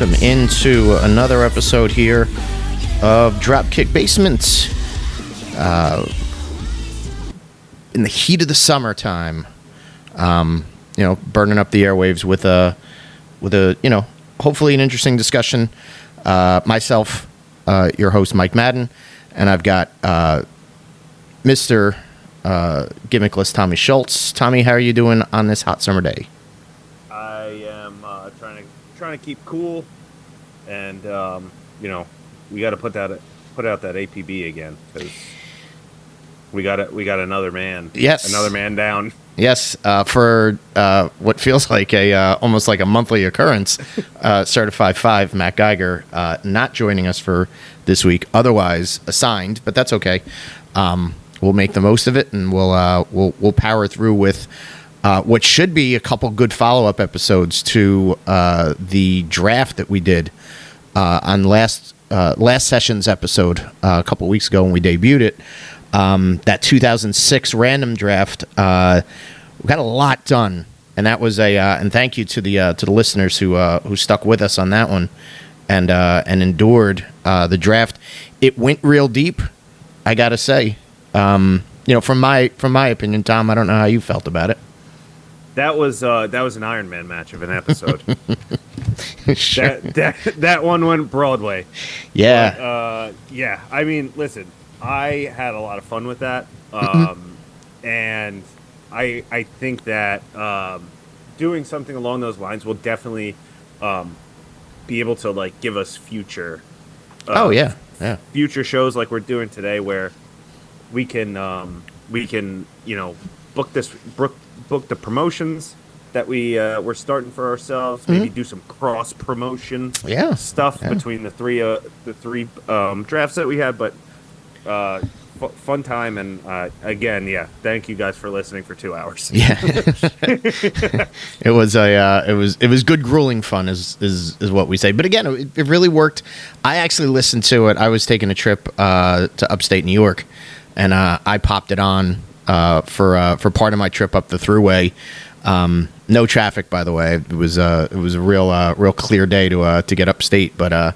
welcome into another episode here of Dropkick Basement. In the heat of the summertime, burning up the airwaves with a hopefully an interesting discussion. Myself, your host Mike Madden, and I've got Mr. Gimmickless Tommy Schultz. Tommy, how are you doing on this hot summer day? I am trying to keep cool, and we got to put out that APB again because we got another man. Yes, another man down. Yes, for what feels like almost like a monthly occurrence. Certified 5 Matt Geiger not joining us for this week, otherwise assigned, but that's okay. We'll make the most of it, and we'll power through with what should be a couple good follow-up episodes to the draft that we did on last session's episode a couple weeks ago when we debuted it. That 2006 random draft. We got a lot done, and that was and thank you to the listeners who stuck with us on that one and endured the draft. It went real deep, I gotta say. From my opinion, Tom, I don't know how you felt about it. That was an Iron Man match of an episode. Sure. That one went Broadway. Yeah. But, I mean, listen, I had a lot of fun with that, and I think that doing something along those lines will definitely be able to give us future. Future shows like we're doing today, where we can book the promotions that we're starting for ourselves. Maybe do some cross promotion stuff between the three drafts that we had. But fun time, and again, thank you guys for listening for 2 hours. Yeah, it was good grueling fun is what we say. But again, it really worked. I actually listened to it. I was taking a trip to upstate New York, and I popped it on for part of my trip up the thruway. No traffic, by the way. It was a real clear day to get upstate, but.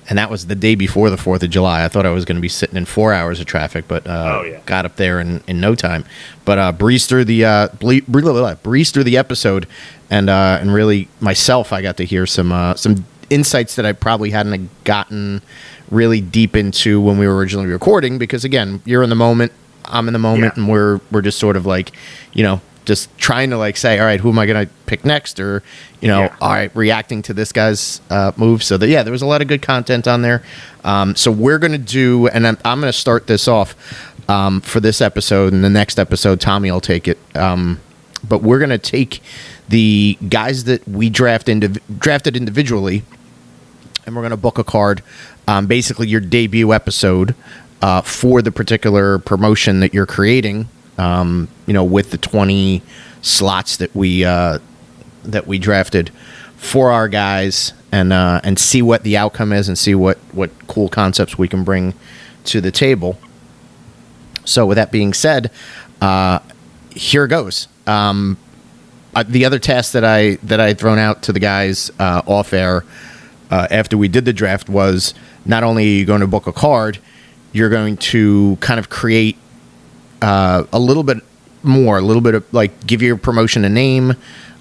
And that was the day before the 4th of July. I thought I was going to be sitting in 4 hours of traffic, but got up there in no time. But breezed through the episode, and really myself, I got to hear some insights that I probably hadn't gotten really deep into when we were originally recording. Because again, you're in the moment, I'm in the moment, and we're just sort of just trying to say, all right, who am I going to pick next? Or, all right, reacting to this guy's move. So there was a lot of good content on there. So we're going to do, and I'm going to start this off for this episode, and the next episode, Tommy will take it. But we're going to take the guys that we drafted individually, and we're going to book a card, basically your debut episode for the particular promotion that you're creating. With the 20 slots that we drafted for our guys, and see what the outcome is, and see what cool concepts we can bring to the table. So with that being said, here goes. The other task that I had thrown out to the guys off air after we did the draft was not only are you going to book a card, you're going to kind of create a little bit of give your promotion a name,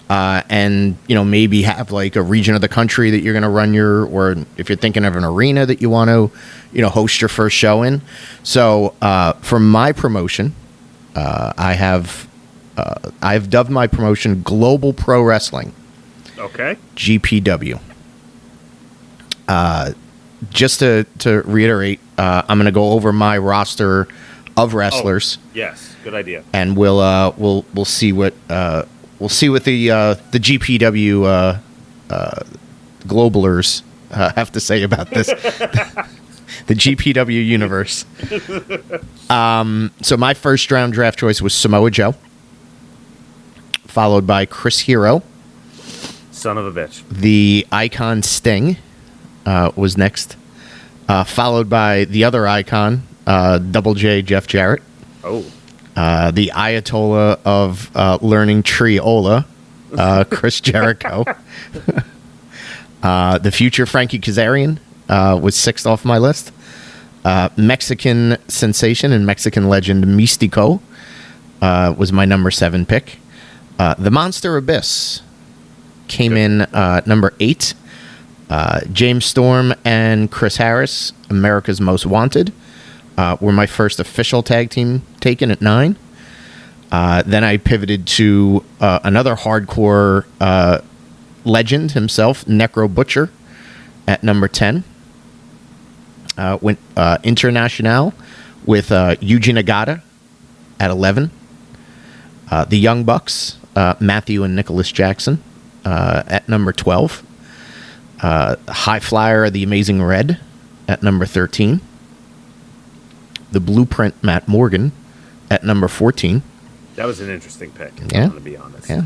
and maybe have a region of the country that you're going to run or if you're thinking of an arena that you want to host your first show in. So for my promotion, I've dubbed my promotion Global Pro Wrestling. Okay. GPW. Just to reiterate, I'm going to go over my roster of wrestlers. Oh, yes, good idea. And we'll see what the GPW globalers have to say about this. The GPW universe. So my first round draft choice was Samoa Joe, followed by Chris Hero. Son of a bitch. The Icon Sting was next, followed by the other Icon, Double J Jeff Jarrett. Oh. The Ayatollah of learning Triola, Chris Jericho. The future Frankie Kazarian was 6th off my list. Mexican sensation and Mexican legend Mystico was my number 7 pick. The Monster Abyss came in number 8. James Storm and Chris Harris, America's Most Wanted, were my first official tag team taken at 9. Then I pivoted to another hardcore legend himself, Necro Butcher, at number 10. Went International with Yuji Nagata at 11. The Young Bucks, Matthew and Nicholas Jackson, at number 12. High Flyer, The Amazing Red, at number 13. The Blueprint, Matt Morgan, at number 14. That was an interesting pick, yeah. To be honest. Yeah.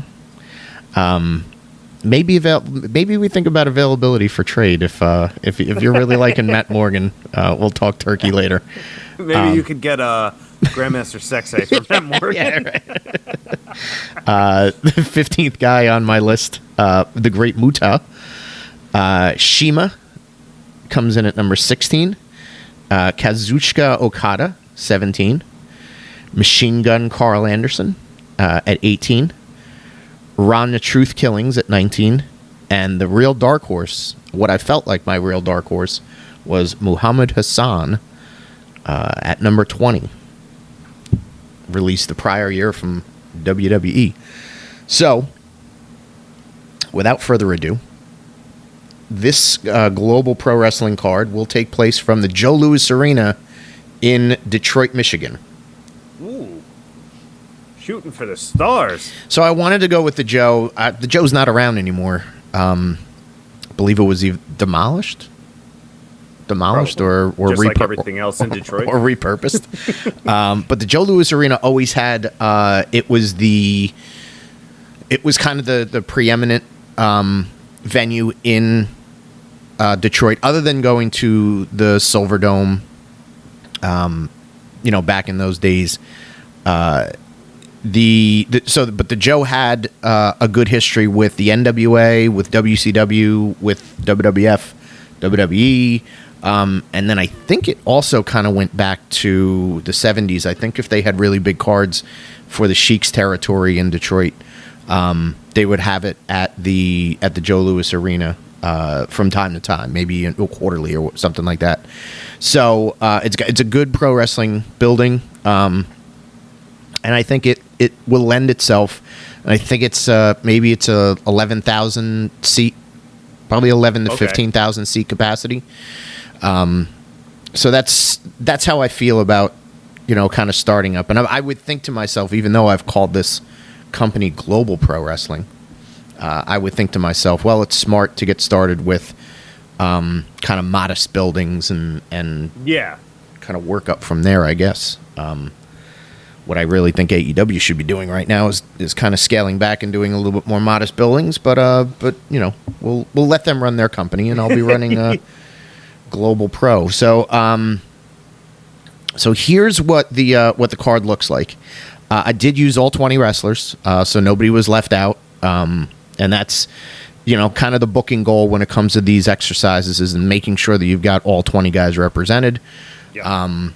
Maybe we think about availability for trade if you're really liking Matt Morgan. We'll talk turkey later. Maybe you could get a Grandmaster Sexay from Matt Morgan. Yeah, right. The 15th guy on my list, the Great Muta. Shima comes in at number 16. Kazuchika Okada, 17. Machine Gun Carl Anderson at 18. Ron the Truth Killings at 19. And the real dark horse, what I felt like my real dark horse, was Muhammad Hassan at number 20. Released the prior year from WWE. So, without further ado, this global pro wrestling card will take place from the Joe Louis Arena in Detroit, Michigan. Ooh. Shooting for the stars. So I wanted to go with the Joe. The Joe's not around anymore. I believe it was either demolished or just like everything else in Detroit, or repurposed. But the Joe Louis Arena always had. It was kind of the preeminent venue in Detroit, other than going to the Silver Dome. Back in those days. But the Joe had a good history with the NWA, with WCW, with WWF, WWE, and then I think it also kind of went back to the 70s. I think if they had really big cards for the Sheik's territory in Detroit, they would have it at the Joe Louis Arena from time to time, maybe quarterly or something like that. So it's a good pro wrestling building. And I think it will lend itself. And I think it's maybe it's a 11,000 seat, probably 11 to 15,000 seat capacity. So that's how I feel about kind of starting up. And I would think to myself, even though I've called this company Global Pro Wrestling, I would think to myself, well, it's smart to get started with kind of modest buildings and yeah, kind of work up from there, I guess. What I really think AEW should be doing right now is kind of scaling back and doing a little bit more modest buildings, but we'll let them run their company, and I'll be running Global Pro. So here's what the card looks like. I did use all 20 wrestlers, so nobody was left out, and that's kind of the booking goal when it comes to these exercises, is making sure that you've got all 20 guys represented. Yeah.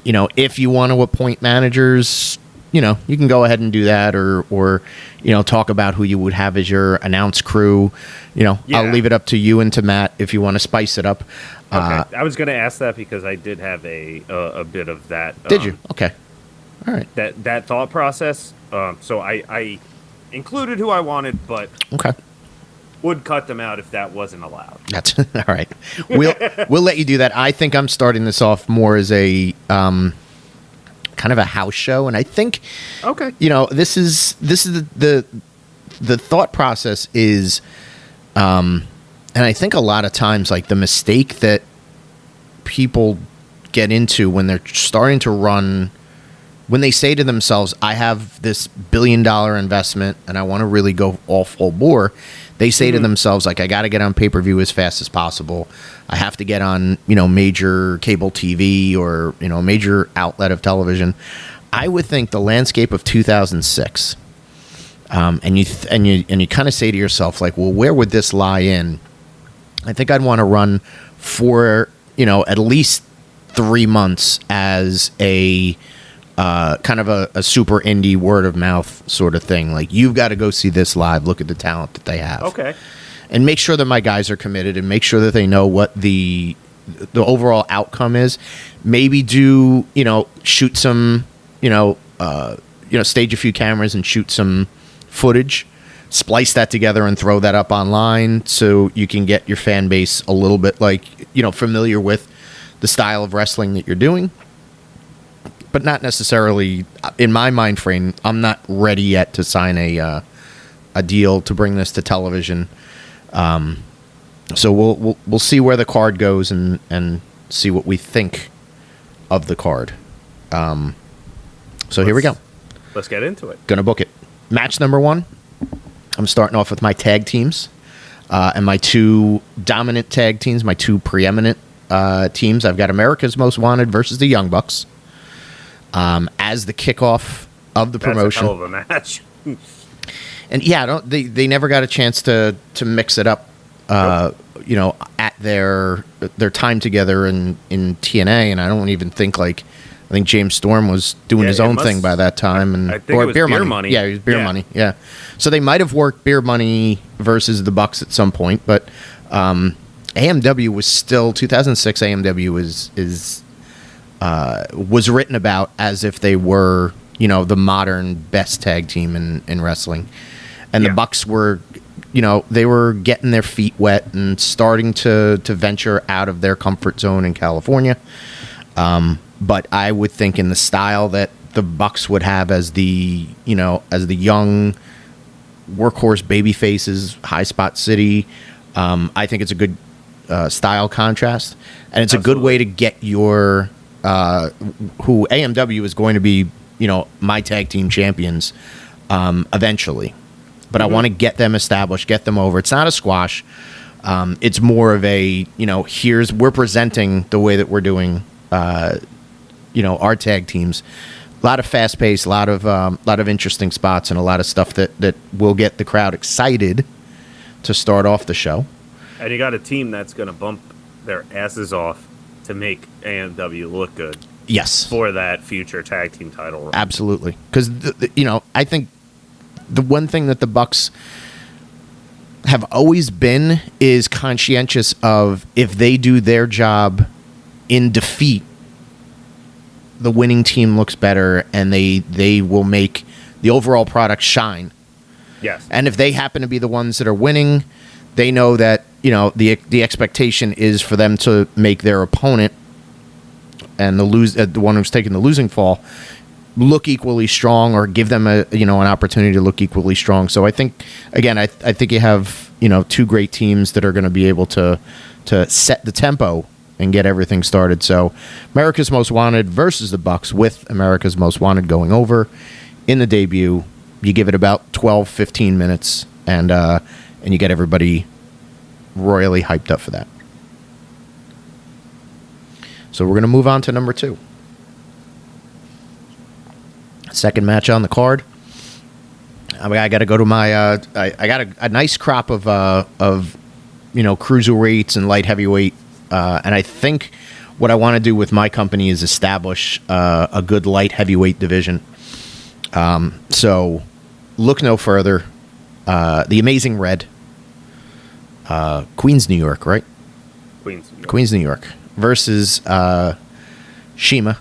If you want to appoint managers, you can go ahead and do that, or talk about who you would have as your announce crew. Yeah. I'll leave it up to you and to Matt if you want to spice it up. Okay. I was going to ask that because I did have a bit of that. Did you? Okay. All right. That thought process. So I included who I wanted, but okay, would cut them out if that wasn't allowed. That's all right. We'll let you do that. I think I'm starting this off more as a kind of a house show, and I think this is the thought process is, and I think a lot of times, like, the mistake that people get into when they're starting to run, when they say to themselves, I have this $1 billion investment and I want to really go all full bore, they say to themselves, like, I got to get on pay-per-view as fast as possible. I have to get on, major cable TV or, major outlet of television. I would think the landscape of 2006, and you kind of say to yourself, like, well, where would this lie in? I think I'd want to run for, at least 3 months as a kind of a super indie word of mouth sort of thing. Like, you've got to go see this live. Look at the talent that they have. Okay. And make sure that my guys are committed, and make sure that they know what the overall outcome is. Maybe do, shoot some, stage a few cameras and shoot some footage, splice that together and throw that up online so you can get your fan base a little bit familiar with the style of wrestling that you're doing. But not necessarily, in my mind frame, I'm not ready yet to sign a deal to bring this to television. So we'll see where the card goes and see what we think of the card. So here we go. Let's get into it. Gonna book it. Match number 1. I'm starting off with my tag teams and my 2 dominant tag teams, my 2 preeminent teams. I've got America's Most Wanted versus the Young Bucks as the kickoff of the promotion. That's a hell of a match. And yeah, they never got a chance to mix it up, Nope. At their time together in TNA, and I don't even think I think James Storm was doing his own thing by that time, and I think it was Beer Money. Yeah, it was Beer Money. Yeah, so they might have worked Beer Money versus the Bucks at some point, but AMW was still 2006. AMW was written about as if they were the modern best tag team in wrestling. And the Bucks were, they were getting their feet wet and starting to venture out of their comfort zone in California. But I would think in the style that the Bucks would have as the young workhorse baby faces, high spot city. I think it's a good style contrast, and it's a good way to get your who AMW is going to be, my tag team champions eventually. But I want to get them established, get them over. It's not a squash. It's more of a, we're presenting the way that we're doing, our tag teams. A lot of fast pace, a lot of interesting spots, and a lot of stuff that will get the crowd excited to start off the show. And you got a team that's going to bump their asses off to make AMW look good. Yes. For that future tag team title run. Absolutely. Because, I think the one thing that the Bucks have always been is conscientious of, if they do their job in defeat, the winning team looks better, and they will make the overall product shine. Yes. And if they happen to be the ones that are winning, they know that, the expectation is for them to make their opponent and the one who's taking the losing fall look equally strong, or give them an opportunity to look equally strong. So I think, again, I think you have 2 great teams that are going to be able to set the tempo and get everything started. So America's Most Wanted versus the Bucks, with America's Most Wanted going over in the debut. You give it about 12-15 minutes, and you get everybody royally hyped up for that. So we're going to move on to number 2. Second match on the card. I got to go to my. I got a nice crop of cruiserweights and light heavyweight, and I think what I want to do with my company is establish a good light heavyweight division. So look no further. The Amazing Red, Queens, New York, right? Queens, New York versus Shima.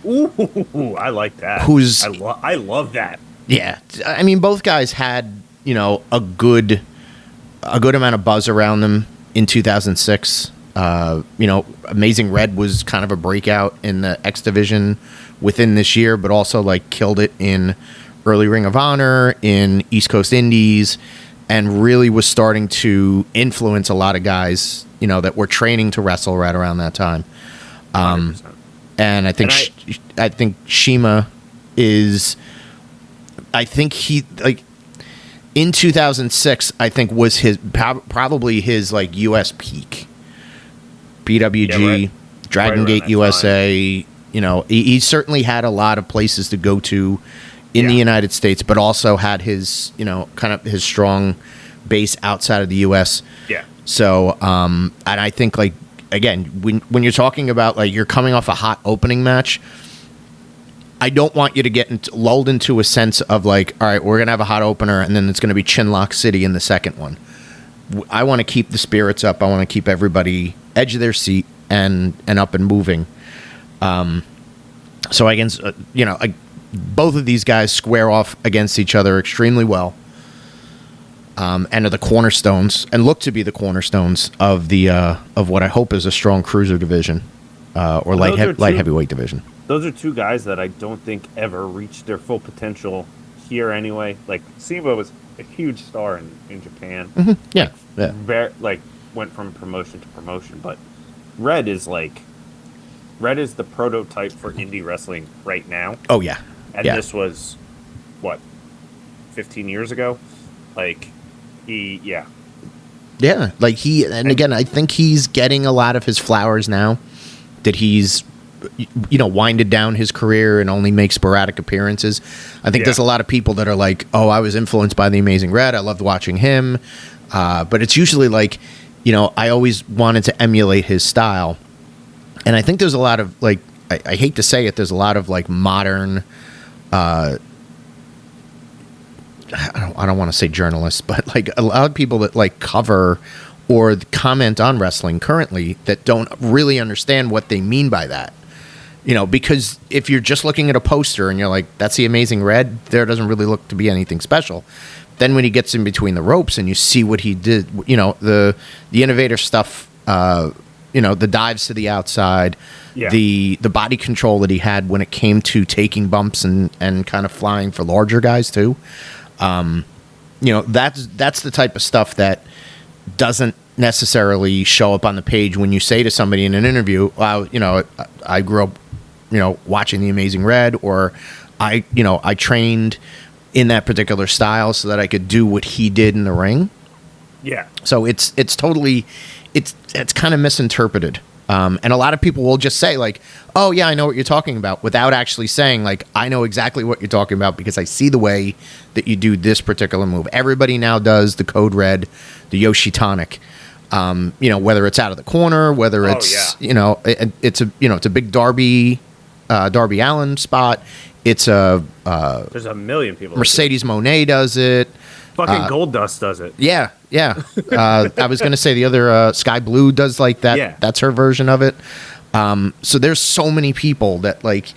Ooh, I like that. I love that. Yeah, I mean, both guys had a good amount of buzz around them in 2006. Amazing Red was kind of a breakout in the X division within this year, but also killed it in early Ring of Honor, in East Coast Indies, and really was starting to influence a lot of guys that were training to wrestle right around that time. 100%. And I think Shima is. I think he in 2006. I think was his probably his US peak. PWG, Dragon Gate USA. He certainly had a lot of places to go to in the United States, but also had his, kind of his strong base outside of the U.S. Yeah. So, and I think, like, again, when you're talking about, like, you're coming off a hot opening match, I don't want you to get lulled into a sense of, like, all right, we're going to have a hot opener, and then it's going to be Chinlock City in the second one. I want to keep the spirits up. I want to keep everybody edge of their seat and up and moving. So against, both of these guys square off against each other extremely well, and are the cornerstones, and look to be the cornerstones of the of what I hope is a strong cruiser division, or light heavyweight division. Those are two guys that I don't think ever reached their full potential here anyway. Like, Seba was a huge star in Japan. Mm-hmm. Yeah. Went from promotion to promotion, but Red is the prototype for indie wrestling right now. Oh yeah. And this was, 15 years ago? Like, Yeah, again, I think he's getting a lot of his flowers now that he's, winded down his career and only makes sporadic appearances. I think there's a lot of people that are like, oh, I was influenced by the Amazing Red. I loved watching him. But it's usually like, I always wanted to emulate his style. And I think there's a lot of, like, I hate to say it, there's a lot of, like, modern, I don't want to say journalists, but, like, a lot of people that, like, cover or comment on wrestling currently that don't really understand what they mean by that. Because if you're just looking at a poster and you're like, that's the Amazing Red, there doesn't really look to be anything special. Then when he gets in between the ropes and you see what he did, the innovative stuff, the dives to the outside, the body control that he had when it came to taking bumps and kind of flying for larger guys too. That's the type of stuff that doesn't necessarily show up on the page when you say to somebody in an interview, I grew up, watching the Amazing Red, or I trained in that particular style so that I could do what he did in the ring. Yeah. So it's totally, it's kind of misinterpreted. And a lot of people will just say, like, oh yeah, I know what you're talking about, without actually saying, like, I know exactly what you're talking about because I see the way that you do this particular move. Everybody now does the Code Red, the Yoshitonic. Whether it's out of the corner, whether it's, it's a big Darby Allin spot. It's there's a million people. Mercedes Moné does it. Fucking Goldust does it. Yeah. I was going to say the other Sky Blue does like that. Yeah. That's her version of it. So there's so many people that, like,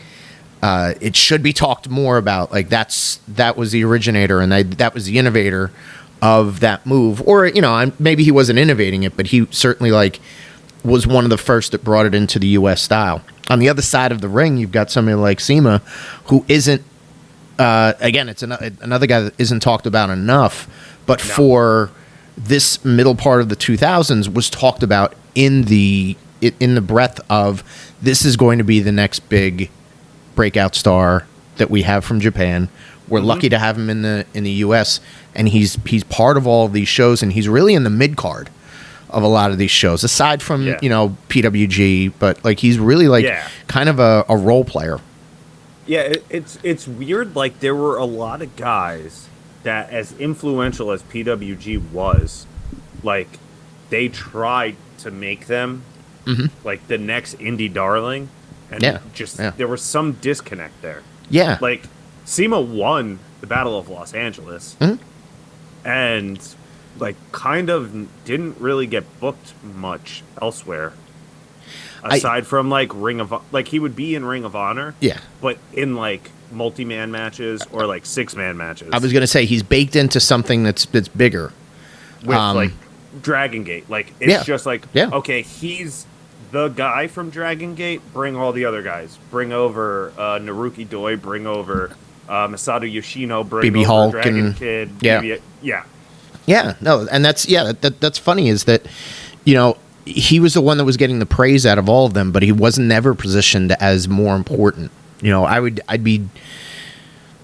it should be talked more about. Like, that was the originator and that was the innovator of that move. Or, maybe he wasn't innovating it, but he certainly, like, was one of the first that brought it into the U.S. style. On the other side of the ring, you've got somebody like Sema, who isn't, again, it's another guy that isn't talked about enough, but for this middle part of the 2000s was talked about in the breadth of, this is going to be the next big breakout star that we have from Japan. We're lucky to have him in the U.S., and he's part of all of these shows, and he's really in the mid card of a lot of these shows, aside from PWG, but, like, he's really kind of a role player. Yeah, it's weird. Like, there were a lot of guys that, as influential as PWG was, like, they tried to make them like the next indie darling, and there was some disconnect there. Yeah, like, Sema won the Battle of Los Angeles, and, like, kind of didn't really get booked much elsewhere. Aside from, like, he would be in Ring of Honor. Yeah. But in, like, multi-man matches or, like, 6-man matches. I was going to say, he's baked into something that's bigger. With, like, Dragon Gate. Like, it's just like, okay, he's the guy from Dragon Gate. Bring all the other guys. Bring over Naruki Doi. Bring over Masato Yoshino. Bring BB over Hulk Dragon and Kid. Yeah, no, and that's funny is that, he was the one that was getting the praise out of all of them, but he was never positioned as more important. I'd be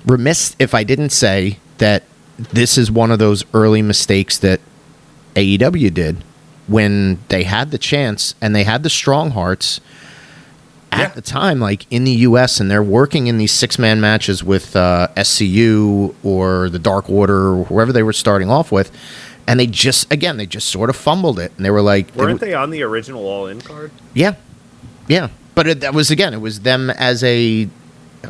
remiss if I didn't say that this is one of those early mistakes that AEW did when they had the chance and they had the strong hearts at the time, like in the U.S., and they're working in these 6-man matches with SCU or the Dark Order or whoever they were starting off with, and they just sort of fumbled it, and they were like, weren't they on the original All In card? Yeah, but that was it was them as a.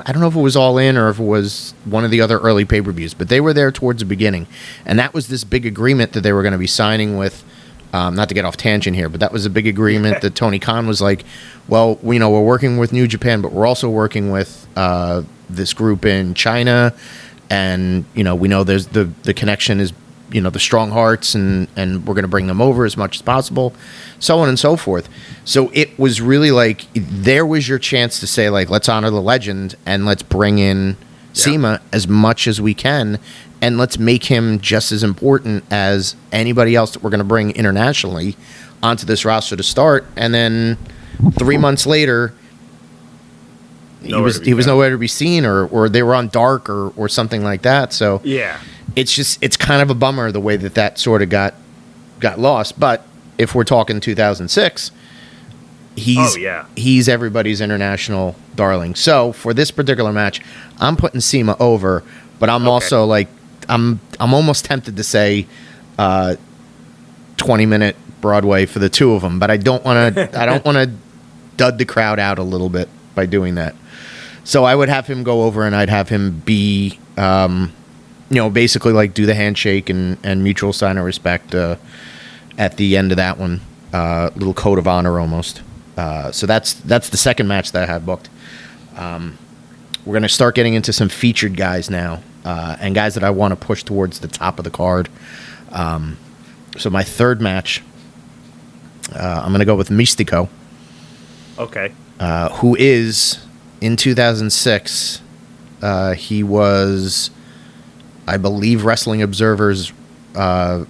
I don't know if it was All In or if it was one of the other early pay-per-views, but they were there towards the beginning, and that was this big agreement that they were going to be signing with. Not to get off tangent here, but that was a big agreement that Tony Khan was like, well, we're working with New Japan, but we're also working with this group in China, and, we know there's the connection is, the Strong Hearts, and we're going to bring them over as much as possible, so on and so forth. So it was really like, there was your chance to say, like, let's honor the legend, and let's bring in CIMA as much as we can, and let's make him just as important as anybody else that we're going to bring internationally onto this roster to start. And then 3 months later, he was nowhere to be seen, or they were on Dark or something like that. So it's kind of a bummer the way that sort of got lost. But if we're talking 2006, he's everybody's international darling. So for this particular match, I'm putting CIMA over, but I'm also like, I'm almost tempted to say 20-minute Broadway for the two of them, but I don't want to dud the crowd out a little bit by doing that. So I would have him go over, and I'd have him be basically like do the handshake and mutual sign of respect at the end of that one, little code of honor almost. So that's the second match that I have booked. We're going to start getting into some featured guys now, and guys that I want to push towards the top of the card. So my third match, I'm going to go with Mystico. Okay. Who is, in 2006, he was, I believe, Wrestling Observer's, I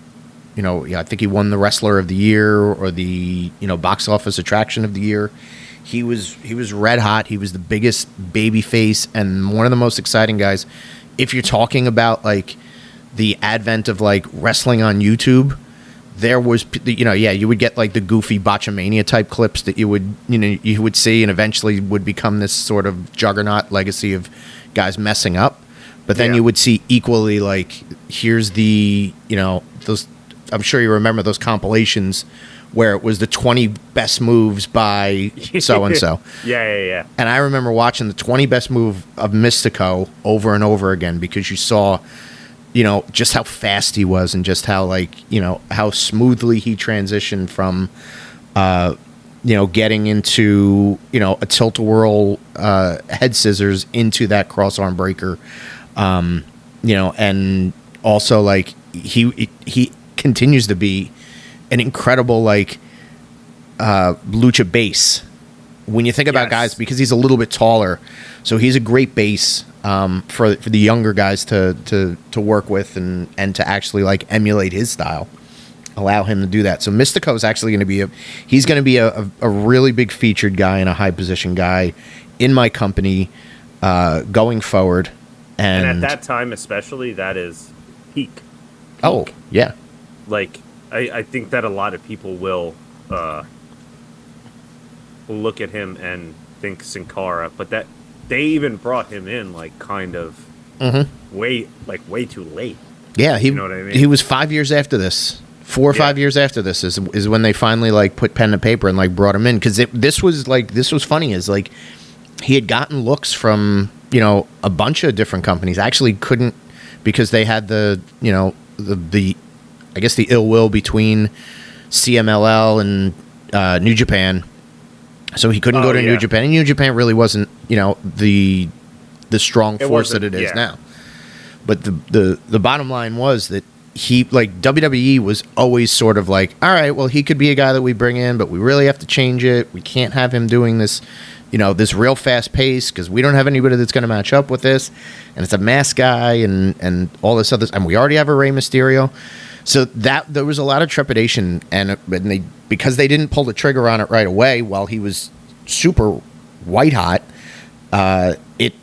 think he won the Wrestler of the Year or the, Box Office Attraction of the Year. He was red hot. He was the biggest baby face and one of the most exciting guys. If you're talking about like the advent of like wrestling on YouTube, there was, you would get like the goofy Botchamania type clips that you would see, and eventually would become this sort of juggernaut legacy of guys messing up. But then you would see equally like, here's the, those, I'm sure you remember those compilations where it was the 20 best moves by so-and-so. Yeah. And I remember watching the 20 best move of Mystico over and over again, because you saw, just how fast he was, and just how how smoothly he transitioned from, getting into, a tilt-a-whirl head scissors into that cross-arm breaker. And also like he continues to be an incredible lucha base when you think about guys, because he's a little bit taller, so he's a great base for the younger guys to work with and to actually like emulate his style, allow him to do that. So Mystico is actually going to be a really big featured guy and a high position guy in my company going forward. And at that time especially, that is peak. Oh yeah. Like, I think that a lot of people will look at him and think Sin Cara, but that they even brought him in like kind of way too late. Yeah, you know what I mean? He was 5 years after this. 4 or 5 years after this is when they finally like put pen to paper and like brought him in, because this was funny, is like he had gotten looks from a bunch of different companies. Actually couldn't, because they had the I guess the ill will between CMLL and New Japan, so he couldn't go to New Japan, and New Japan really wasn't the strong force that it is now. But the bottom line was that he, like, WWE was always sort of like, all right, well, he could be a guy that we bring in, but we really have to change it. We can't have him doing this, this real fast pace, because we don't have anybody that's going to match up with this, and it's a mask guy and all this other, and we already have a Rey Mysterio. So that there was a lot of trepidation, and because they didn't pull the trigger on it right away while he was super white hot, it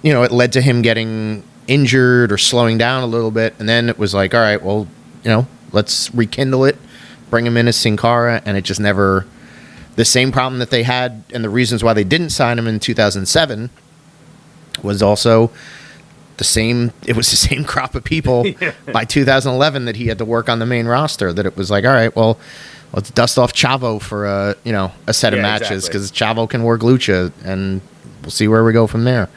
led to him getting injured or slowing down a little bit, and then it was like, all right, well, let's rekindle it, bring him in as Sin Cara, and it just never The same problem that they had and the reasons why they didn't sign him in 2007 was also the same. It was the same crop of people by 2011 that he had to work on the main roster. That it was like, all right, well, let's dust off Chavo for a set of matches because Chavo can work lucha, and we'll see where we go from there.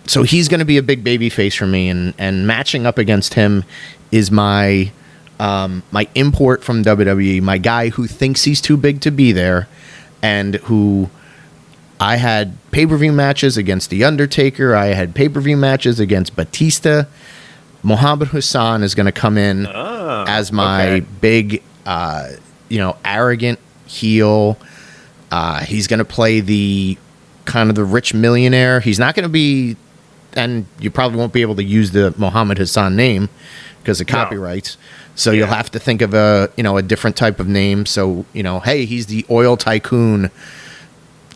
So he's going to be a big baby face for me, and matching up against him is my import from WWE, my guy who thinks he's too big to be there, and who I had pay-per-view matches against The Undertaker. I had pay-per-view matches against Batista. Muhammad Hassan is going to come in as my big, arrogant heel. He's going to play the kind of the rich millionaire. He's not going to be, and you probably won't be able to use the Muhammad Hassan name because of copyrights. So you'll have to think of a different type of name. So, hey, he's the oil tycoon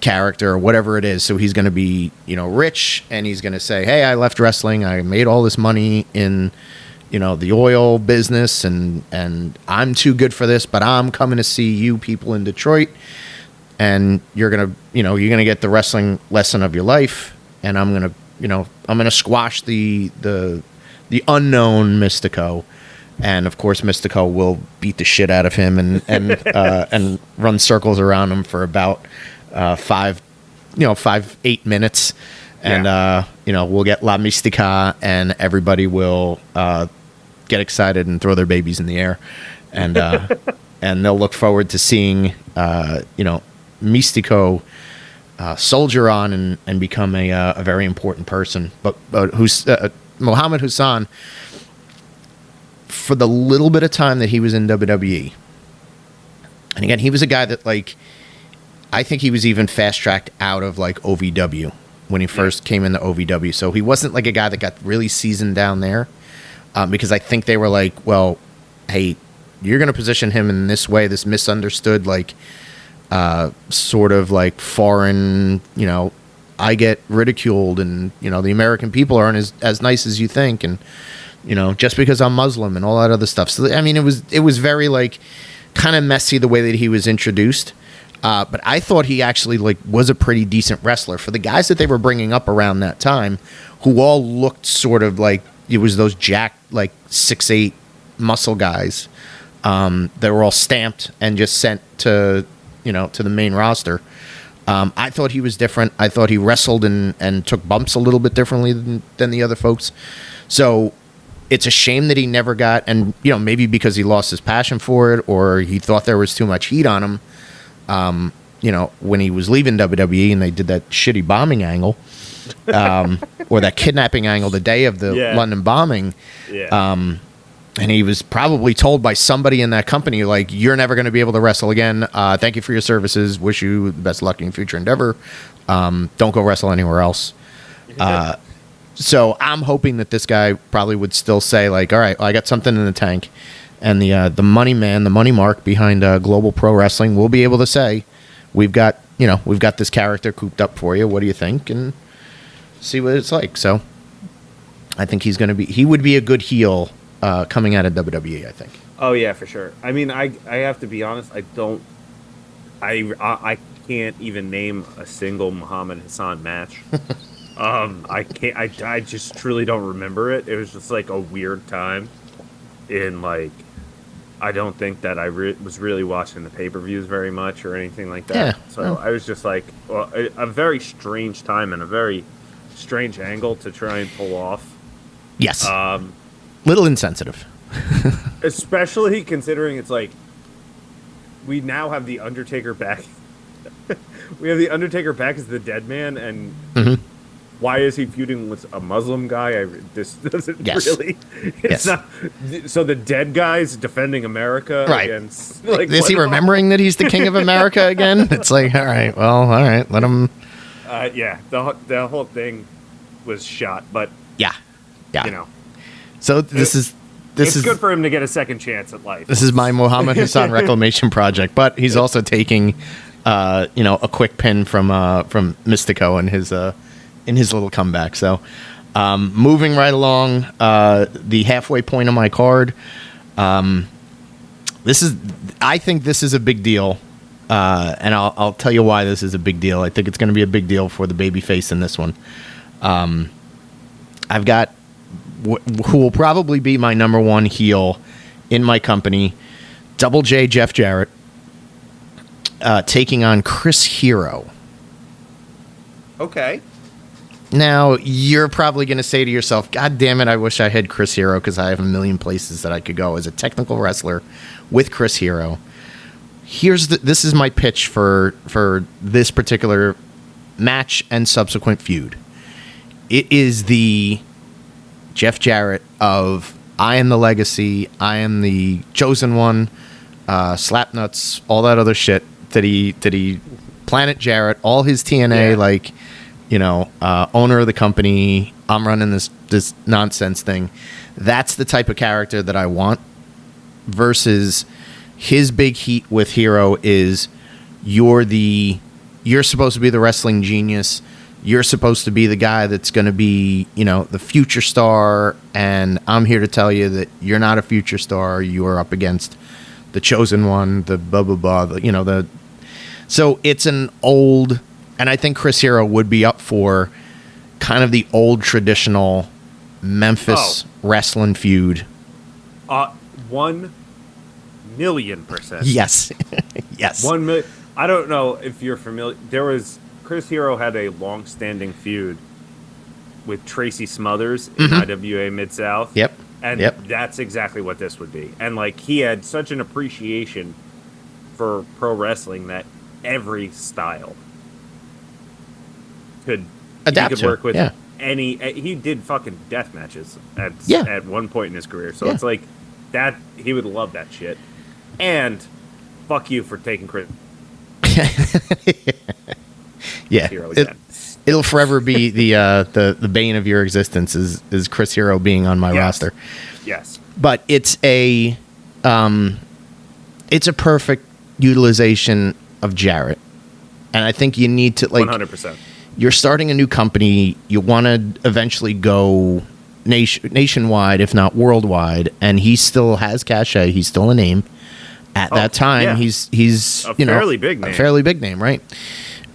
character or whatever it is. So he's going to be, rich, and he's going to say, hey, I left wrestling. I made all this money in, the oil business, and I'm too good for this, but I'm coming to see you people in Detroit, and you're going to get the wrestling lesson of your life, and I'm going to squash the unknown Mystico. And of course, Mystico will beat the shit out of him and run circles around him for about 8 minutes, and we'll get La Mystica, and everybody will get excited and throw their babies in the air, and and they'll look forward to seeing Mystico soldier on and become a very important person. But who's Muhammad Hassan, for the little bit of time that he was in WWE, and again, he was a guy that, like, I think he was even fast-tracked out of, like, OVW when he first came into OVW. So he wasn't, like, a guy that got really seasoned down there, because I think they were like, well, hey, you're going to position him in this way, this misunderstood, like, sort of, like, foreign, I get ridiculed, and, the American people aren't as nice as you think, and, just because I'm Muslim and all that other stuff. So, I mean, it was very, like, kind of messy the way that he was introduced. But I thought he actually, like, was a pretty decent wrestler for the guys that they were bringing up around that time, who all looked sort of like it was those jacked, like, 6'8" muscle guys that were all stamped and just sent to the main roster. I thought he was different. I thought he wrestled and took bumps a little bit differently than the other folks. So it's a shame that he never got, and maybe because he lost his passion for it, or he thought there was too much heat on him. When he was leaving WWE and they did that shitty bombing angle, or that kidnapping angle the day of the London bombing, and he was probably told by somebody in that company, like, you're never going to be able to wrestle again. Thank you for your services. Wish you the best luck in your future endeavor. Don't go wrestle anywhere else. So I'm hoping that this guy probably would still say, like, all right, well, I got something in the tank. And the money man, the money mark behind Global Pro Wrestling will be able to say, we've got this character cooped up for you. What do you think? And see what it's like. So I think he would be a good heel coming out of WWE, I think. Oh yeah, for sure. I mean, I have to be honest. I can't even name a single Muhammad Hassan match. I can't. I just truly don't remember it. It was just like a weird time. In, like, I don't think that I was really watching the pay-per-views very much or anything like that. Yeah. So I was just like, well, a very strange time and a very strange angle to try and pull off. Yes. Little insensitive. Especially considering it's like, we now have The Undertaker back. We have The Undertaker back as the dead man, and why is he feuding with a Muslim guy? This doesn't really. It's not. So the dead guy's defending America against. Like, is he remembering that he's the king of America again? It's like, all right, let him. The whole thing was shot, but yeah. So it's good for him to get a second chance at life. This is my Muhammad Hassan reclamation project, but he's also taking, a quick pin from Mystico in his little comeback. So moving right along, the halfway point of my card, I think this is a big deal and I'll tell you why this is a big deal. I think it's going to be a big deal for the babyface in this one. I've got who will probably be my number one heel in my company, Double J Jeff Jarrett, taking on Chris Hero. Okay. Now, you're probably going to say to yourself, God damn it, I wish I had Chris Hero because I have a million places that I could go as a technical wrestler with Chris Hero. This is my pitch for this particular match and subsequent feud. It is the Jeff Jarrett of I am the legacy, I am the chosen one, Slapnuts, all that other shit that he Planet Jarrett, all his TNA, owner of the company, I'm running this nonsense thing. That's the type of character that I want, versus his big heat with Hero is you're supposed to be the wrestling genius. You're supposed to be the guy that's going to be, the future star, and I'm here to tell you that you're not a future star. You are up against the chosen one, the blah, blah, blah, So it's an old, and I think Chris Hero would be up for kind of the old traditional Memphis wrestling feud. 1,000,000%. Yes. Yes. 1 million. I don't know if you're familiar. Chris Hero had a long-standing feud with Tracy Smothers in IWA Mid-South. Yep. And that's exactly what this would be. And he had such an appreciation for pro wrestling that every style could adapt work with yeah. any. He did fucking death matches at one point in his career. So it's that he would love that shit. And fuck you for taking credit. Yeah, it'll forever be the bane of your existence is Chris Hero being on my roster. Yes, but it's a perfect utilization of Jarrett, and I think you need to 100%. You're starting a new company. You want to eventually go nationwide, if not worldwide, and he still has cachet. He's still a name. At that time, he's a fairly big name, right?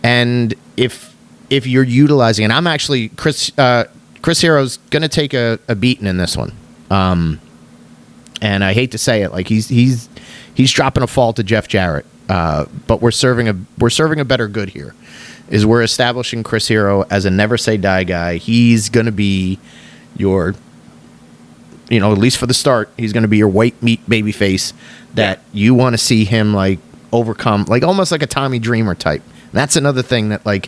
And if you're utilizing, and I'm actually Chris Hero's going to take a beating in this one, and I hate to say it, he's dropping a fall to Jeff Jarrett, but we're serving a better good here. Is we're establishing Chris Hero as a never say die guy. He's going to be your, at least for the start, he's going to be your white meat baby face that you want to see him overcome, almost like a Tommy Dreamer type. And that's another thing that I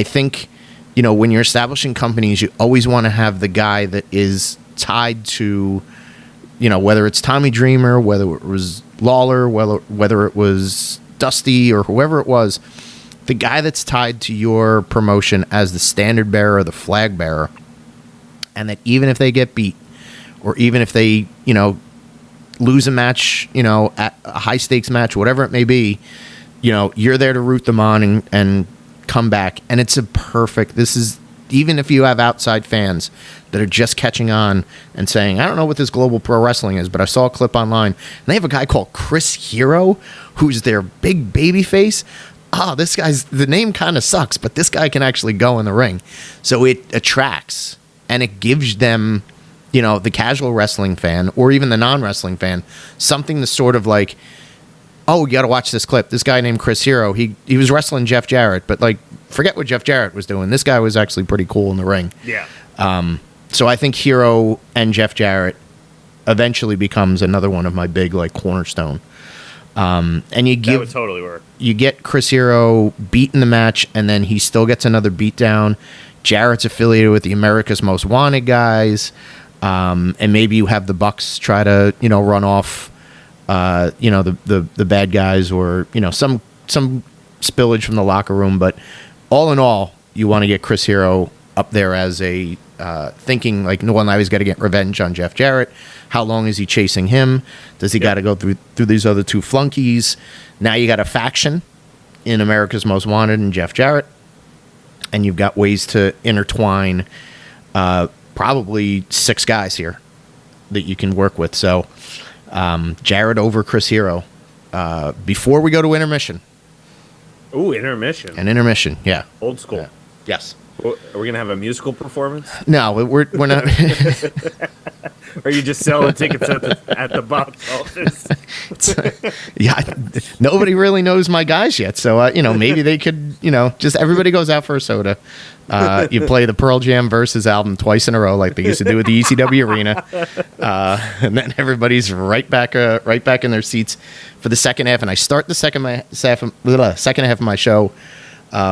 think, when you're establishing companies, you always want to have the guy that is tied to, whether it's Tommy Dreamer, whether it was Lawler, whether it was Dusty or whoever it was, the guy that's tied to your promotion as the standard bearer or the flag bearer, and that even if they get beat, or even if they, lose a match, at a high stakes match, whatever it may be, you're there to root them on and come back. And it's this is, even if you have outside fans that are just catching on and saying, I don't know what this global pro wrestling is, but I saw a clip online and they have a guy called Chris Hero, who's their big baby face. This guy's, the name kind of sucks, but this guy can actually go in the ring. So it attracts and it gives them, the casual wrestling fan or even the non-wrestling fan, something to sort of you got to watch this clip. This guy named Chris Hero, he was wrestling Jeff Jarrett, but forget what Jeff Jarrett was doing. This guy was actually pretty cool in the ring. Yeah. So I think Hero and Jeff Jarrett eventually becomes another one of my big cornerstone. And that would totally work. You get Chris Hero beat in the match, and then he still gets another beatdown. Jarrett's affiliated with the America's Most Wanted guys. And maybe you have the Bucks try to, run off, the bad guys, or, some spillage from the locker room. But all in all, you want to get Chris Hero up there as a, thinking now he's got to get revenge on Jeff Jarrett. How long is he chasing him? Does he got to go through these other two flunkies? Now you got a faction in America's Most Wanted and Jeff Jarrett. And you've got ways to intertwine, probably 6 guys here that you can work with. So Jarrett over Chris Hero. Before we go to intermission, Ooh, intermission. An intermission, yeah. Old school. Yeah. Yes. Are we gonna have a musical performance? No, we're not. Or are you just selling tickets at the box office? Yeah, nobody really knows my guys yet, so maybe they could, just everybody goes out for a soda. You play the Pearl Jam Versus album twice in a row, like they used to do at the ECW arena, and then everybody's right back in their seats for the second half. And I start the second half of my show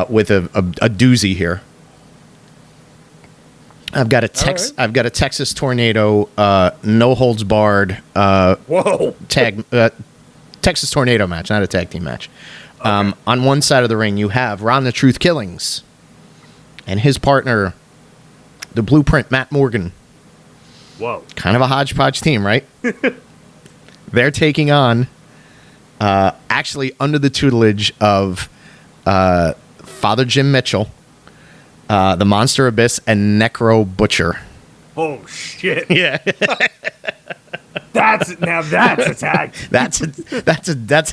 with a doozy here. I've got a Texas Tornado, no holds barred. Whoa! Texas Tornado match, not a tag team match. Okay. On one side of the ring, you have Ron the Truth Killings and his partner, the Blueprint Matt Morgan. Whoa! Kind of a hodgepodge team, right? They're taking on, actually under the tutelage of Father Jim Mitchell, the Monster Abyss, and Necro Butcher. Oh shit! Yeah, that's a tag. That's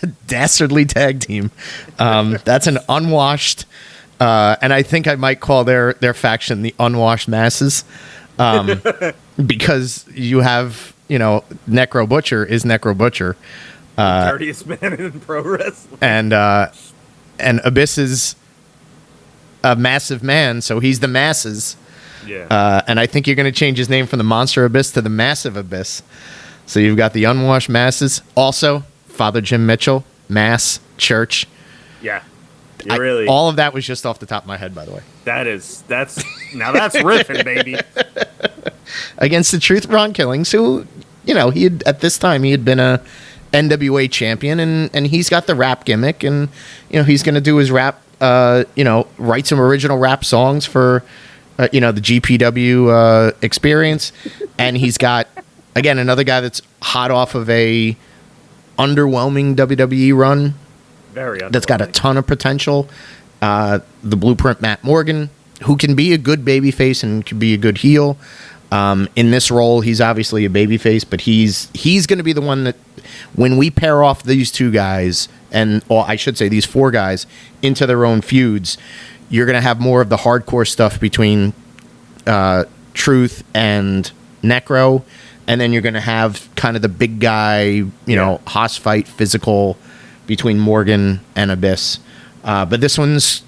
a dastardly tag team. That's an unwashed, and I think I might call their faction the Unwashed Masses, because you have Necro Butcher is Necro Butcher, dirtiest man in pro wrestling, and Abyss is a massive man, so he's the masses. Yeah. And I think you're going to change his name from the Monster Abyss to the Massive Abyss. So you've got the Unwashed Masses. Also, Father Jim Mitchell, Mass, Church. Yeah. Really. All of that was just off the top of my head, by the way. That's riffing, baby. Against the Truth, Ron Killings, who, he had, at this time, he had been a NWA champion, and he's got the rap gimmick, and, he's going to do his rap, write some original rap songs for, the GPW experience. And he's got, again, another guy that's hot off of a underwhelming WWE run. Very underwhelming. That's got a ton of potential. The Blueprint Matt Morgan, who can be a good babyface and can be a good heel. In this role, he's obviously a babyface, but he's going to be the one that, when we pair off these two guys, or I should say these four guys, into their own feuds, you're going to have more of the hardcore stuff between Truth and Necro, and then you're going to have kind of the big guy, hoss fight, physical between Morgan and Abyss. But this one's,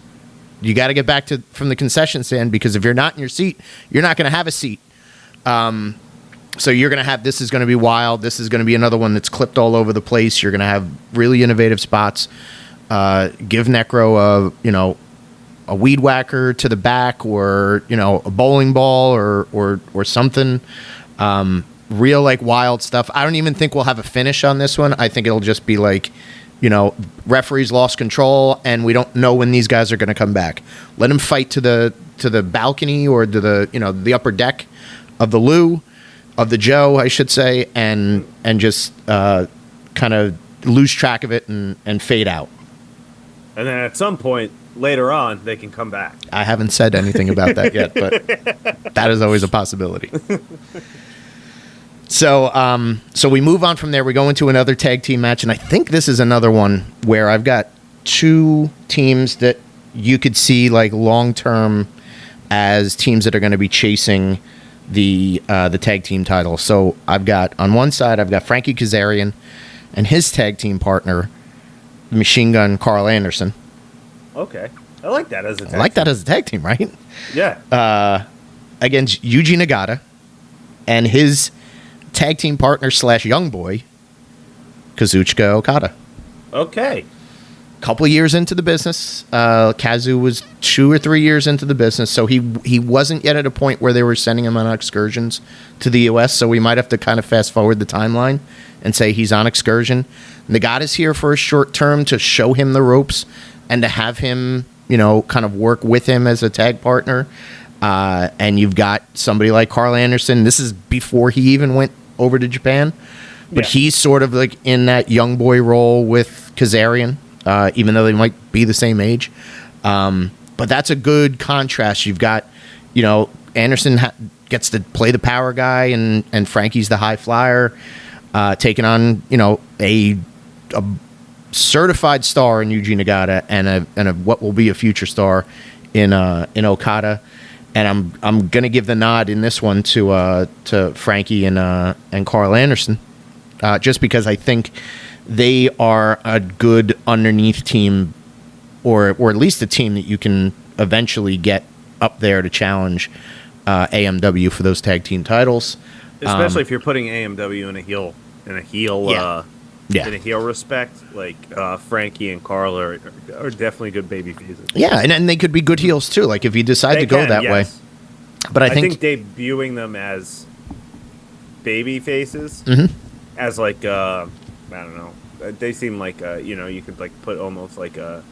you got to get back from the concession stand, because if you're not in your seat, you're not going to have a seat. So you're going to have, this is going to be wild. This is going to be another one that's clipped all over the place. You're going to have really innovative spots. Give Necro a weed whacker to the back, or, a bowling ball or something. Real wild stuff. I don't even think we'll have a finish on this one. I think it'll just be referees lost control and we don't know when these guys are going to come back. Let them fight to the balcony or to the upper deck of the Lou, of the Joe, I should say, and just kind of lose track of it and fade out. And then at some point later on, they can come back. I haven't said anything about that yet, but that is always a possibility. So we move on from there. We go into another tag team match, and I think this is another one where I've got two teams that you could see long term as teams that are going to be chasing the tag team title. So I've got, on one side, I've got Frankie Kazarian and his tag team partner, Machine Gun Carl Anderson. Okay, I like that as a tag team. I like that as a tag team, right? Yeah. Against Yuji Nagata and his tag team partner / young boy, Kazuchika Okada. Okay. Couple of years into the business. Kazu was 2 or 3 years into the business, so he wasn't yet at a point where they were sending him on excursions to the U.S., so we might have to kind of fast forward the timeline and say he's on excursion. Nagata's here for a short term to show him the ropes and to have him, kind of work with him as a tag partner. And you've got somebody like Carl Anderson. This is before he even went over to Japan. But he's sort of in that young boy role with Kazarian, even though they might be the same age. But that's a good contrast. You've got, Anderson gets to play the power guy, and Frankie's the high flyer, taking on, a certified star in Yuji Nagata and a what will be a future star in Okada. And I'm gonna give the nod in this one to Frankie and Carl Anderson, just because I think they are a good underneath team, or at least a team that you can eventually get up there to challenge AMW for those tag team titles. Especially if you're putting AMW in a heel respect, like Frankie and Carl are definitely good baby faces. Yeah, and they could be good heels too. Like if you decide to go that way. But I think debuting them as baby faces, as like I don't know, they seem like you could like put almost like a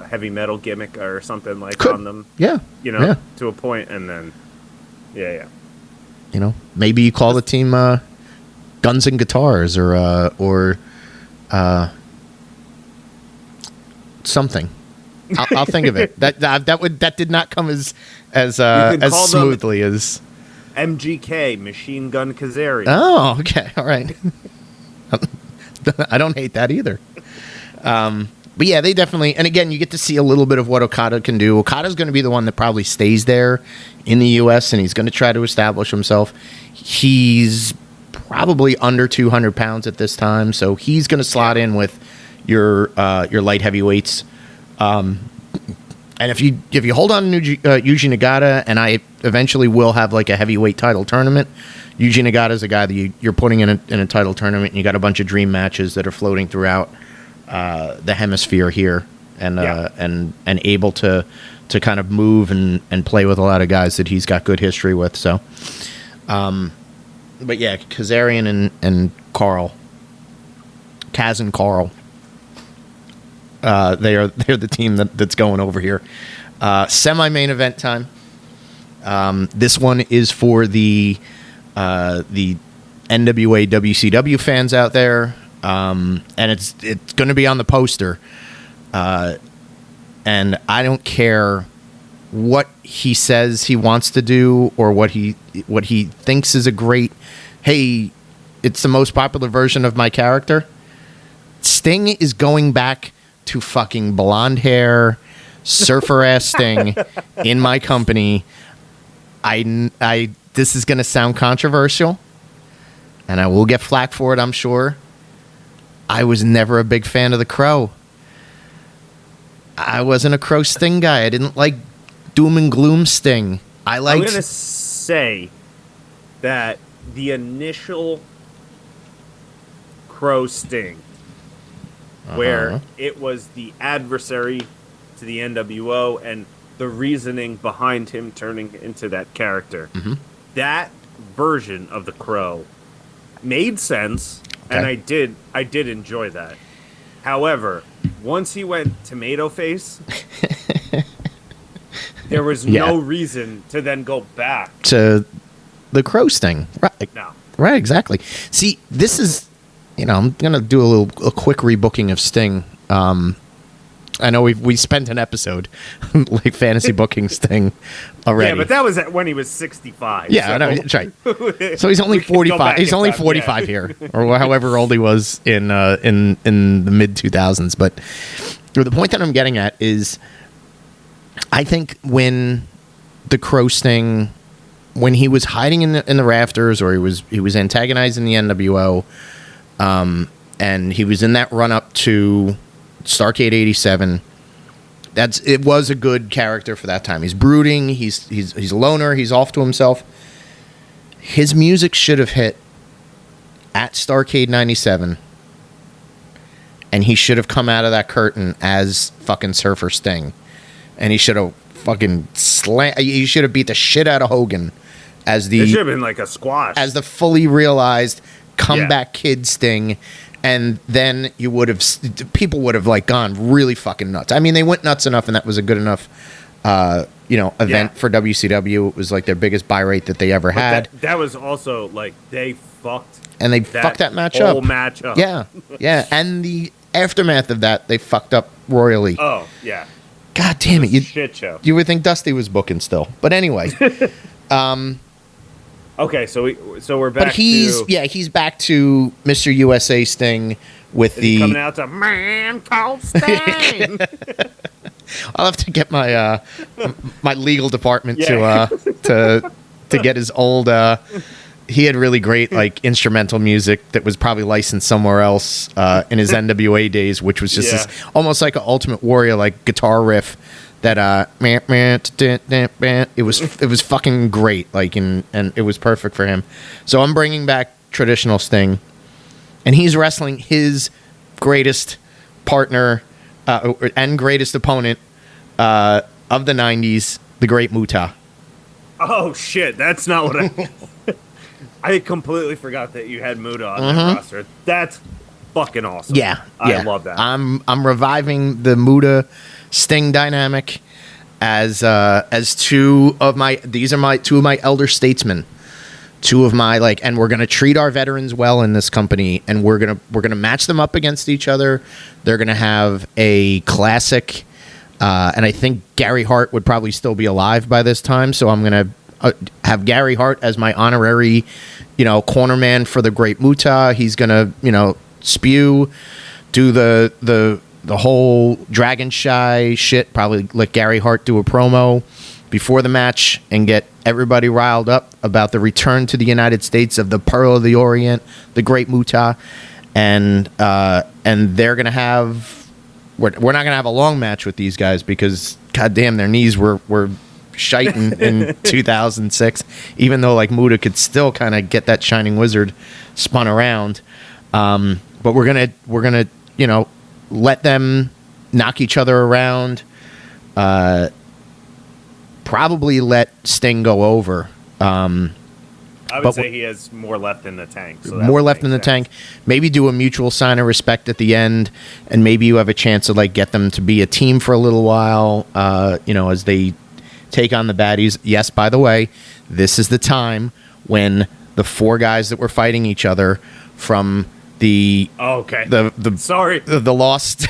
heavy metal gimmick or something like on them. Yeah, to a point, and then maybe you call the team Guns and Guitars or something. I'll think of it. That did not come as smoothly as MGK, Machine Gun Kazarian. Oh, okay, all right. I don't hate that either. But yeah, they definitely, and again, you get to see a little bit of what Okada can do. Okada's going to be the one that probably stays there in the U.S., and he's going to try to establish himself. He's probably under 200 pounds at this time, so he's going to slot in with your light heavyweights. And if you hold on to Yuji Nagata, and I eventually will have like a heavyweight title tournament, Yuji Nagata is a guy that you're putting in a title tournament, and you got a bunch of dream matches that are floating throughout the hemisphere here, and able to kind of move and play with a lot of guys that he's got good history with. So, but yeah, Kazarian and Carl, Kaz and Carl. They're the team that's going over here. Semi-main event time. This one is for the NWA WCW fans out there, and it's going to be on the poster. And I don't care what he says he wants to do or what he thinks is a great. Hey, it's the most popular version of my character. Sting is going back to fucking blonde hair, surfer ass Sting in my company. This is going to sound controversial, and I will get flack for it, I'm sure. I was never a big fan of the Crow. I wasn't a Crow Sting guy. I didn't like doom and gloom Sting. I'm going to say that the initial Crow Sting, where it was the adversary to the NWO and the reasoning behind him turning into that character. Mm-hmm. That version of the Crow made sense, and I did enjoy that. However, once he went tomato face, there was no reason to then go back to the Crow Sting. Right. No. Right, exactly. See, this is... I'm going to do a quick rebooking of Sting. I know we spent an episode like fantasy booking Sting already. Yeah, but that was when he was 65. Yeah, so. I know, that's right. So he's only 45. He's only 45 here, or however old he was in the mid 2000s. But the point that I'm getting at is, I think when the Crow Sting, when he was hiding in the rafters, or he was antagonizing the NWO. And he was in that run up to Starrcade '87. It was a good character for that time. He's brooding. He's a loner. He's off to himself. His music should have hit at Starrcade '97, and he should have come out of that curtain as fucking Surfer Sting, and he should have fucking he should have beat the shit out of Hogan as the. It should have been like a squash as the fully realized comeback kid Sting, and then people would have like gone really fucking nuts. I mean, they went nuts enough, and that was a good enough event for WCW. It was like their biggest buy rate that they ever had. That was also like they fucked that match whole up. Match up. Yeah, and the aftermath of that, they fucked up royally. Oh yeah, god damn it, shit show. You would think Dusty was booking still, but anyway. Okay, so we're back. But he's back to Mr. USA Sting with Is he coming out to Man Called Sting? I'll have to get my my legal department to get his old. He had really great like instrumental music that was probably licensed somewhere else in his NWA days, which was just this, almost like an Ultimate Warrior like guitar riff that it was fucking great, like, and it was perfect for him. So I'm bringing back traditional Sting, and he's wrestling his greatest partner and greatest opponent of the 90s, the Great Muta. Oh shit, that's not what I completely forgot that you had Muta on that roster. That's fucking awesome. Yeah, I love that. I'm reviving the Muta Sting dynamic as two of my elder statesmen, two of my like, and we're gonna treat our veterans well in this company, and we're gonna match them up against each other. They're gonna have a classic, and I think Gary Hart would probably still be alive by this time, so I'm gonna have Gary Hart as my honorary, corner man for the Great Muta. He's gonna spew, do the whole Dragon Shy shit, probably let Gary Hart do a promo before the match and get everybody riled up about the return to the United States of the Pearl of the Orient, the Great Muta, and they're gonna have. We're not gonna have a long match with these guys because goddamn their knees were shite in 2006. Even though like Muta could still kind of get that Shining Wizard spun around, but we're gonna let them knock each other around. Probably let Sting go over. I would say he has more left in the tank. So more left in the tank. Maybe do a mutual sign of respect at the end, and maybe you have a chance to like get them to be a team for a little while. As they take on the baddies. Yes, by the way, this is the time when the four guys that were fighting each other from the lost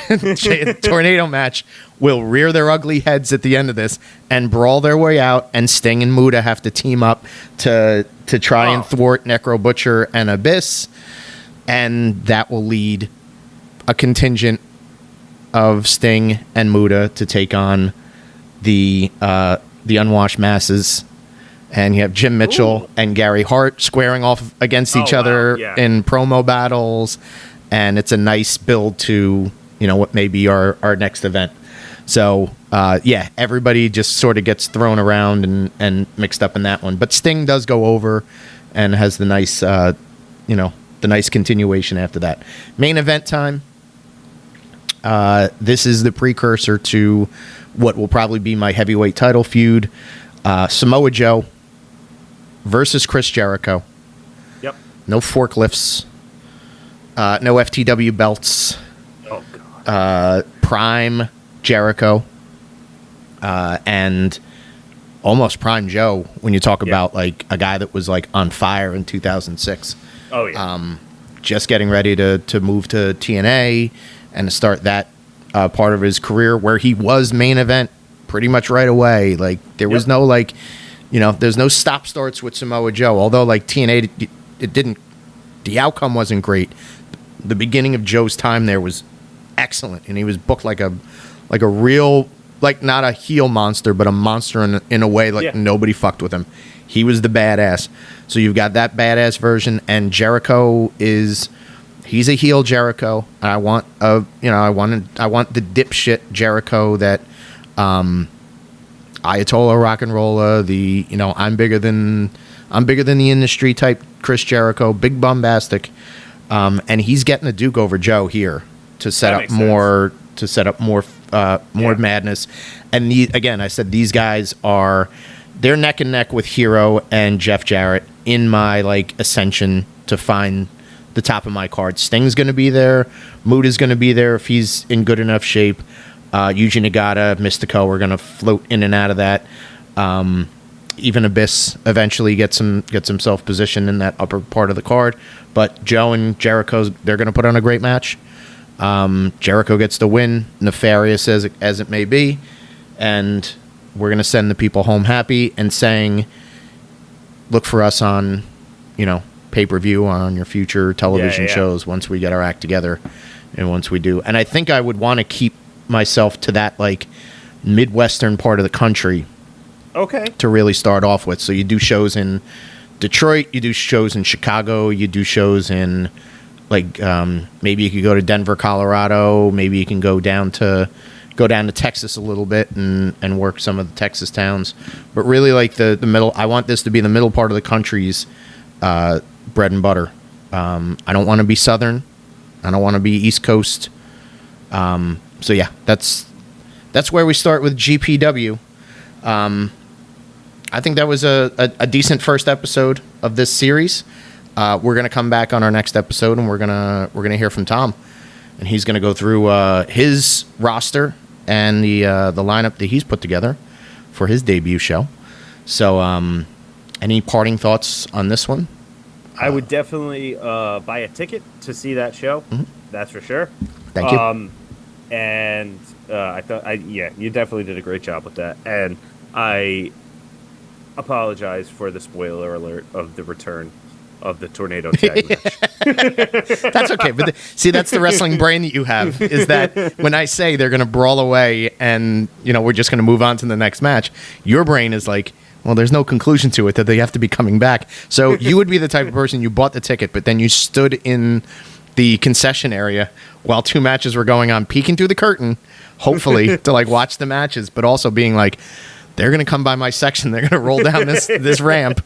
tornado match will rear their ugly heads at the end of this and brawl their way out, and Sting and Muta have to team up to try and thwart Necro Butcher and Abyss, and that will lead a contingent of Sting and Muta to take on the unwashed masses. And you have Jim Mitchell and Gary Hart squaring off against each other in promo battles. And it's a nice build to, what may be our next event. So, everybody just sort of gets thrown around and mixed up in that one. But Sting does go over and has the nice, the nice continuation after that. Main event time. This is the precursor to what will probably be my heavyweight title feud. Samoa Joe versus Chris Jericho. Yep. No forklifts. No FTW belts. Oh, God. Prime Jericho. And almost Prime Joe when you talk about like a guy that was like on fire in 2006. Oh, yeah. Just getting ready to move to TNA and to start that part of his career where he was main event pretty much right away. Like there was no like, there's no stop starts with Samoa Joe. Although like TNA, the outcome wasn't great. The beginning of Joe's time there was excellent, and he was booked like a real, like not a heel monster, but a monster in a way like nobody fucked with him. He was the badass. So you've got that badass version, and Jericho he's a heel Jericho. I want the dipshit Jericho that Ayatollah Rock and Rolla, the I'm bigger than the industry type Chris Jericho, big bombastic, and he's getting the Duke over Joe here to set up more madness. And again, I said these guys they're neck and neck with Hero and Jeff Jarrett in my like ascension to find the top of my card. Sting's going to be there. Muta's going to be there if he's in good enough shape. Yuji Nagata, Mystico are going to float in and out of that. Even Abyss eventually gets himself positioned in that upper part of the card. But Joe and Jericho, they're going to put on a great match. Jericho gets the win, nefarious as it may be, and we're going to send the people home happy and saying, look for us on, pay-per-view on your future television shows once we get our act together. And once we do, and I think I would want to keep myself to that like Midwestern part of the country. Okay. To really start off with. So you do shows in Detroit, you do shows in Chicago, you do shows in like maybe you could go to Denver, Colorado, maybe you can go down to Texas a little bit and work some of the Texas towns. But really like the middle, I want this to be the middle part of the country's bread and butter. I don't want to be Southern. I don't want to be East Coast. So yeah, that's where we start with GPW. I think that was a decent first episode of this series. We're gonna come back on our next episode, and we're gonna hear from Tom, and he's gonna go through his roster and the lineup that he's put together for his debut show. So, any parting thoughts on this one? I would definitely buy a ticket to see that show. Mm-hmm. That's for sure. Thank you. And I thought, you definitely did a great job with that. And I apologize for the spoiler alert of the return of the tornado tag match. That's okay. But see, that's the wrestling brain that you have, is that when I say they're going to brawl away and, we're just going to move on to the next match, your brain is like, well, there's no conclusion to it, that they have to be coming back. So you would be the type of person, you bought the ticket, but then you stood in the concession area while two matches were going on, peeking through the curtain, hopefully, to like watch the matches, but also being like, they're going to come by my section. They're going to roll down this ramp.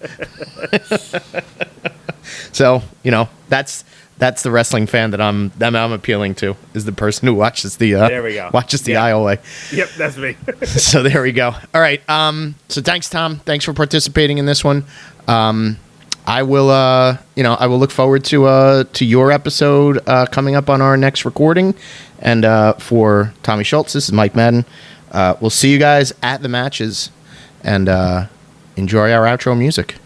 So, that's the wrestling fan that I'm appealing to, is the person who watches the there we go. watches the aisle way. Yep, that's me. So there we go. All right. So thanks, Tom. Thanks for participating in this one. I will I will look forward to your episode coming up on our next recording. And for Tommy Schultz, this is Mike Madden. We'll see you guys at the matches, and enjoy our outro music.